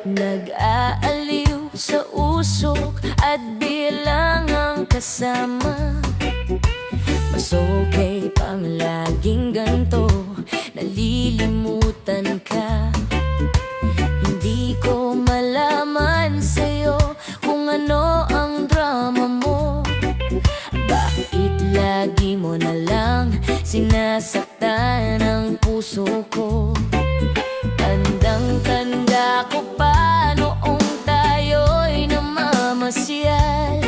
Nag-aaliw sa usok at bilangang kasama. Mas okay pang laging ganto, nalilimutan ka. Hindi ko malaman sa'yo kung ano ang drama mo. Bakit lagi mo na lang sinasaktan ang puso ko? Tandang-tanda ko pa noong tayo'y namamasyal.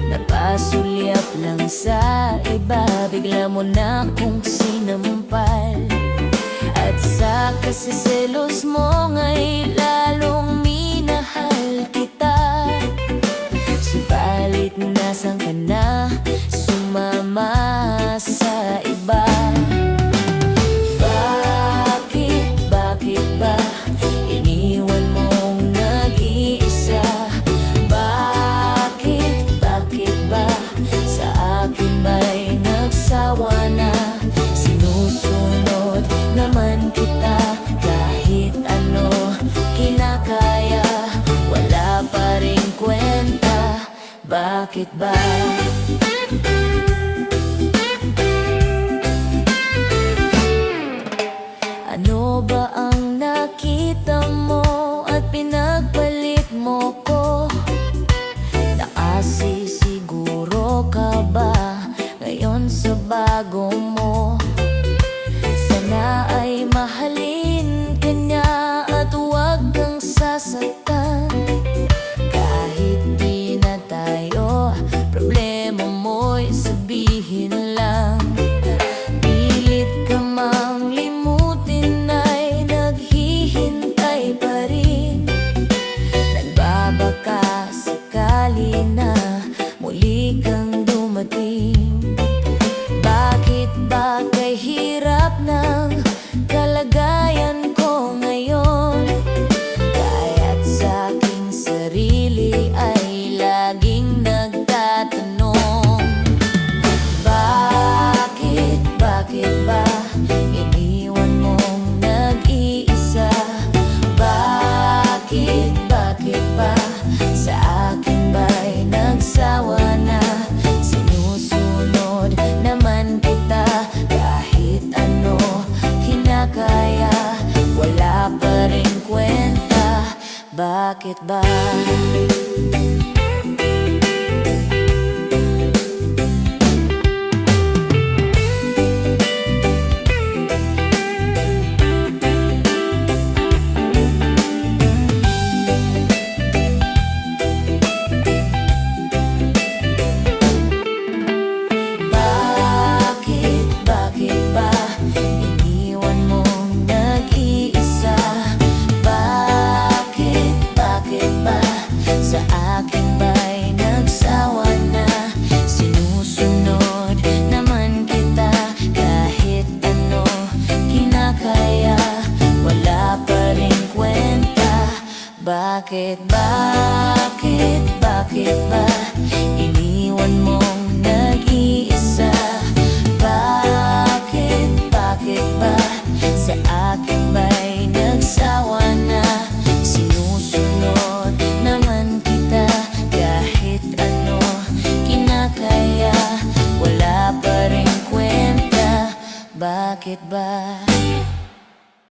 Napasulyap lang sa iba, bigla mo na kong sinampal. At sa kasiselos mo nga'y lalong minahal kita. Subalit nasan ka na, sumama sa iba. Bakit ba iniwan mong nag-iisa? Bakit ba sa akin ba'y nagsawa na? Sinusunod naman kita kahit ano kinakaya, wala pa ring kwenta. Bakit ba? Ano ba ang nakita mo at pinagpalit mo ko? Nakasisiguro ka ba ngayon sa bago mo? Sana ay mahalin ka niya at huwag kang sasaktan. Kahit di na tayo, problema mo'y sabihin lang. Pilit ka mang limutin ay naghihintay pa rin. Nagbabaka sakali na muli kang dumating. Bakit ba kay hirap ng kalagayan ko ngayon? Kaya't sa aking sarili ay laging nagtatanong. Bakit ba iniwan mong nag-iisa? Bakit ba sa akin ba'y nagsawa na? Sinusunod naman kita kahit ano kinakaya, wala pa rin kwenta. Bakit ba? Sa akin ba'y nagsawa na? Sinusunod naman kita kahit ano kinakaya, wala pa rin kwenta. Bakit ba iniwan mong nag-iisa? Bakit ba sa akin ba'y nagsawa na? Sinusunod naman kita kahit ano kinakaya, wala pa rin kwenta. Bakit ba?